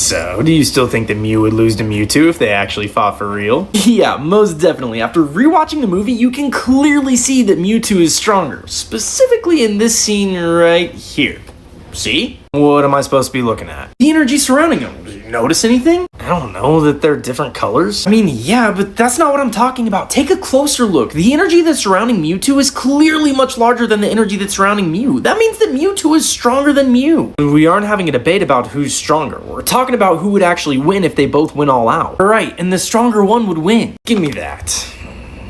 So, do you still think that Mew would lose to Mewtwo if they actually fought for real? Yeah, most definitely. After rewatching the movie, you can clearly see that Mewtwo is stronger, specifically in this scene right here. See? What am I supposed to be looking at? The energy surrounding them. Did you notice anything? I don't know, that they're different colors? I mean, yeah, but that's not what I'm talking about. Take a closer look. The energy that's surrounding Mewtwo is clearly much larger than the energy that's surrounding Mew. That means that Mewtwo is stronger than Mew. We aren't having a debate about who's stronger. We're talking about who would actually win if they both went all out. Alright, and the stronger one would win. Give me that.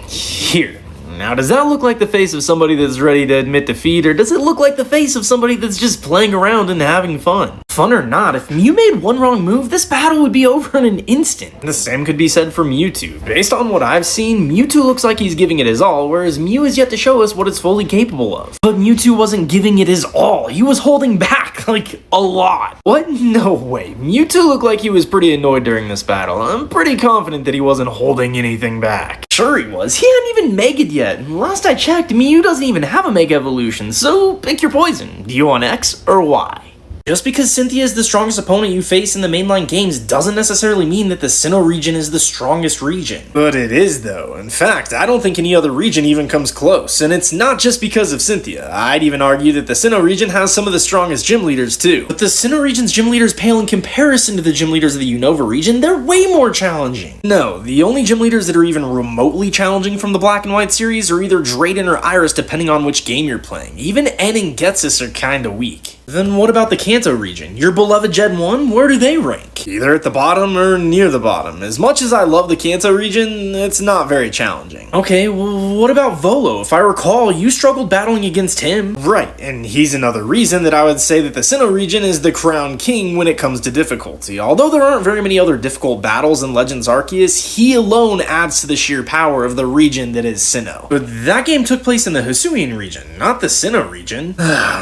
Here. Now, does that look like the face of somebody that's ready to admit defeat, or does it look like the face of somebody that's just playing around and having fun? Fun or not, if Mew made one wrong move, this battle would be over in an instant. The same could be said for Mewtwo. Based on what I've seen, Mewtwo looks like he's giving it his all, whereas Mew is yet to show us what it's fully capable of. But Mewtwo wasn't giving it his all, he was holding back, like, a lot. What? No way. Mewtwo looked like he was pretty annoyed during this battle. I'm pretty confident that he wasn't holding anything back. Sure he was. He hadn't even Mega'd yet. Last I checked, Mew doesn't even have a Mega Evolution, so pick your poison. Do you want X or Y? Just because Cynthia is the strongest opponent you face in the mainline games doesn't necessarily mean that the Sinnoh region is the strongest region. But it is though. In fact, I don't think any other region even comes close, and it's not just because of Cynthia. I'd even argue that the Sinnoh region has some of the strongest gym leaders too. But the Sinnoh region's gym leaders pale in comparison to the gym leaders of the Unova region. They're way more challenging. No, the only gym leaders that are even remotely challenging from the Black and White series are either Drayden or Iris depending on which game you're playing. Even N and Getsus are kinda weak. Then what about the Kanto region? Your beloved Gen 1? Where do they rank? Either at the bottom or near the bottom. As much as I love the Kanto region, it's not very challenging. Okay, well, what about Volo? If I recall, you struggled battling against him. Right, and he's another reason that I would say that the Sinnoh region is the crown king when it comes to difficulty. Although there aren't very many other difficult battles in Legends Arceus, he alone adds to the sheer power of the region that is Sinnoh. But that game took place in the Hisuian region, not the Sinnoh region.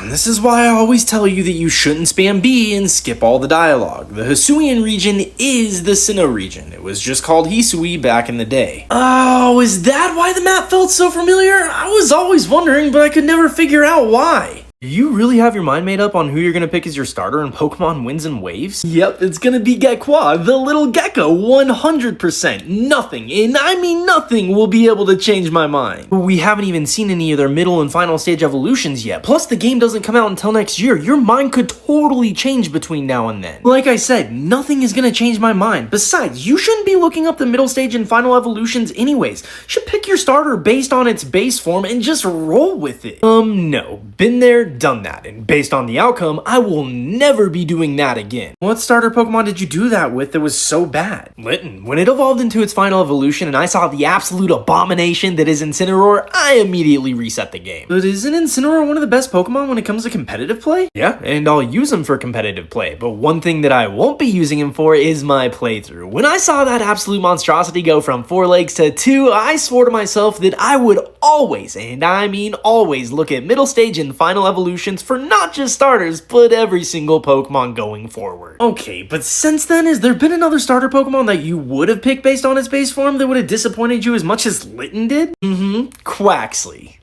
This is why I always tell you that you shouldn't spam B and skip all the dialogue. The Hisuian region is the Sinnoh region. It was just called Hisui back in the day. Oh, is that why the map felt so familiar? I was always wondering, but I could never figure out why. Do you really have your mind made up on who you're gonna pick as your starter in Pokemon Winds and Waves? Yep, it's gonna be Gekwa, the little gecko, 100%. Nothing, and I mean nothing, will be able to change my mind. We haven't even seen any of their middle and final stage evolutions yet, plus the game doesn't come out until next year. Your mind could totally change between now and then. Like I said, nothing is gonna change my mind. Besides, you shouldn't be looking up the middle stage and final evolutions anyways. You should pick your starter based on its base form and just roll with it. No. Been there, done that, and based on the outcome, I will never be doing that again. What starter Pokemon did you do that with that was so bad? Litten. When it evolved into its final evolution and I saw the absolute abomination that is Incineroar, I immediately reset the game. But isn't Incineroar one of the best Pokemon when it comes to competitive play? Yeah, and I'll use him for competitive play, but one thing that I won't be using him for is my playthrough. When I saw that absolute monstrosity go from 4 legs to 2, I swore to myself that I would always, and I mean always, look at middle stage and final evolutions for not just starters, but every single Pokemon going forward. Okay, but since then, has there been another starter Pokemon that you would have picked based on its base form that would have disappointed you as much as Litten did? Quaxly.